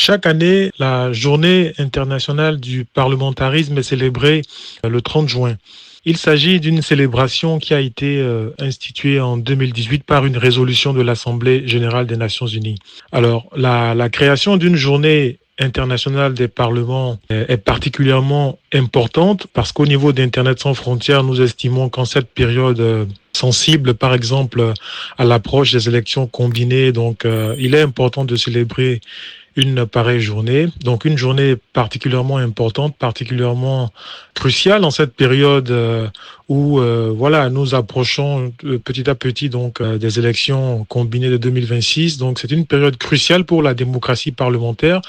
Chaque année, la Journée internationale du parlementarisme est célébrée le 30 juin. Il s'agit d'une célébration qui a été instituée en 2018 par une résolution de l'Assemblée générale des Nations unies. Alors, la création d'une journée internationale des parlements est particulièrement importante parce qu'au niveau d'Internet sans frontières, nous estimons qu'en cette période sensible, par exemple, à l'approche des élections combinées, il est important de célébrer une pareille journée. Donc une journée particulièrement importante, particulièrement cruciale en cette période où nous approchons petit à petit des élections combinées de 2026. Donc c'est une période cruciale pour la démocratie parlementaire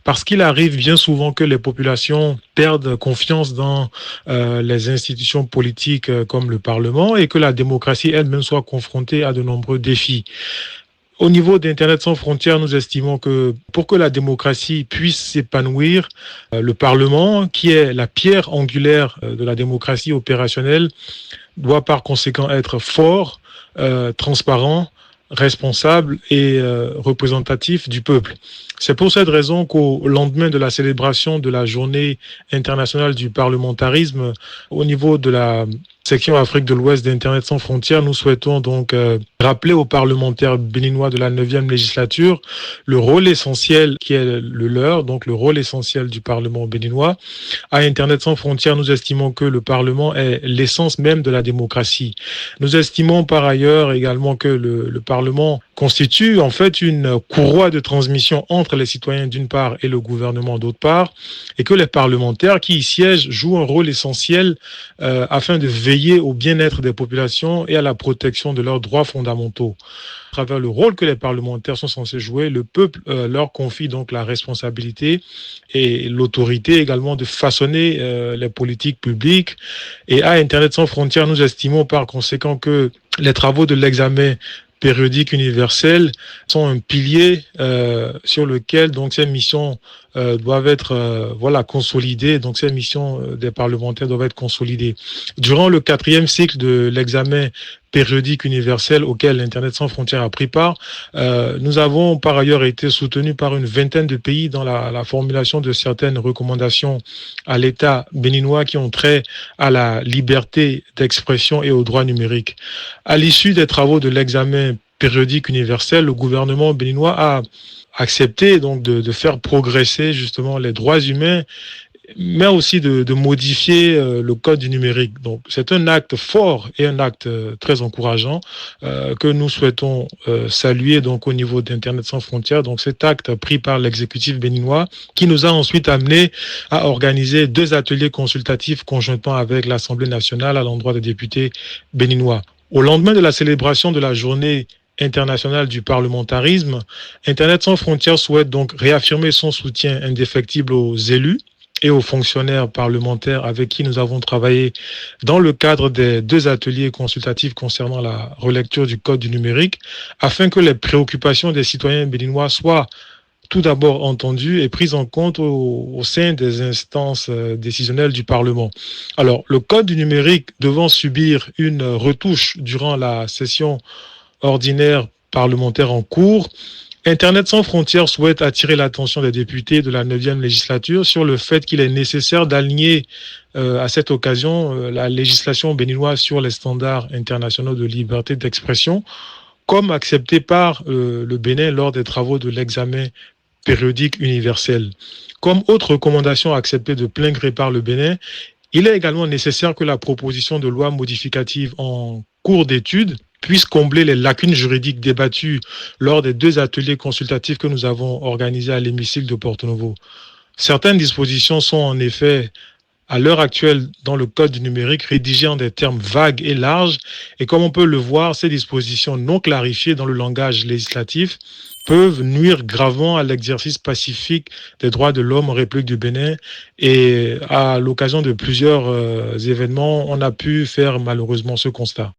parce qu'il arrive bien souvent que les populations perdent confiance dans les institutions politiques comme le Parlement et que la démocratie elle-même soit confrontée à de nombreux défis. Au niveau d'Internet sans frontières, nous estimons que pour que la démocratie puisse s'épanouir, le Parlement, qui est la pierre angulaire de la démocratie opérationnelle, doit par conséquent être fort, transparent, responsable et représentatif du peuple. C'est pour cette raison qu'au lendemain de la célébration de la Journée internationale du parlementarisme, au niveau de la section Afrique de l'Ouest d'Internet sans frontières, nous souhaitons rappeler aux parlementaires béninois de la 9e législature le rôle essentiel qui est le leur, donc le rôle essentiel du Parlement béninois. À Internet sans frontières, nous estimons que le Parlement est l'essence même de la démocratie. Nous estimons par ailleurs également que le Parlement constitue en fait une courroie de transmission entre les citoyens d'une part et le gouvernement d'autre part, et que les parlementaires qui y siègent jouent un rôle essentiel afin de veiller au bien-être des populations et à la protection de leurs droits fondamentaux. À travers le rôle que les parlementaires sont censés jouer, le peuple leur confie donc la responsabilité et l'autorité également de façonner les politiques publiques. Et à Internet sans frontières, nous estimons par conséquent que les travaux de l'examen périodique universel sont un pilier sur lequel ces missions doivent être consolidées. Donc ces missions des parlementaires doivent être consolidées. Durant le 4e cycle de l'examen périodique universel auquel Internet sans frontières a pris part, nous avons par ailleurs été soutenus par une vingtaine de pays dans la formulation de certaines recommandations à l'État béninois qui ont trait à la liberté d'expression et aux droits numériques. À l'issue des travaux de l'examen périodique universel, le gouvernement béninois a accepté de faire progresser justement les droits humains, mais aussi de modifier le code du numérique. Donc, c'est un acte fort et un acte très encourageant que nous souhaitons saluer au niveau d'Internet sans frontières. Donc, cet acte pris par l'exécutif béninois qui nous a ensuite amené à organiser 2 ateliers consultatifs conjointement avec l'Assemblée nationale à l'endroit des députés béninois. Au lendemain de la célébration de la journée internationale du parlementarisme, Internet sans frontières souhaite donc réaffirmer son soutien indéfectible aux élus et aux fonctionnaires parlementaires avec qui nous avons travaillé dans le cadre des 2 ateliers consultatifs concernant la relecture du code du numérique, afin que les préoccupations des citoyens béninois soient tout d'abord entendues et prises en compte au sein des instances décisionnelles du Parlement. Alors, le code du numérique devant subir une retouche durant la session ordinaire parlementaire en cours, Internet sans frontières souhaite attirer l'attention des députés de la 9e législature sur le fait qu'il est nécessaire d'aligner à cette occasion la législation béninoise sur les standards internationaux de liberté d'expression, comme accepté par le Bénin lors des travaux de l'examen périodique universel. Comme autre recommandation acceptée de plein gré par le Bénin, il est également nécessaire que la proposition de loi modificative en cours d'étude puisse combler les lacunes juridiques débattues lors des 2 ateliers consultatifs que nous avons organisés à l'hémicycle de Porto Novo. Certaines dispositions sont en effet, à l'heure actuelle, dans le code du numérique, rédigées en des termes vagues et larges, et comme on peut le voir, ces dispositions non clarifiées dans le langage législatif peuvent nuire gravement à l'exercice pacifique des droits de l'homme en République du Bénin. Et à l'occasion de plusieurs événements, on a pu faire malheureusement ce constat.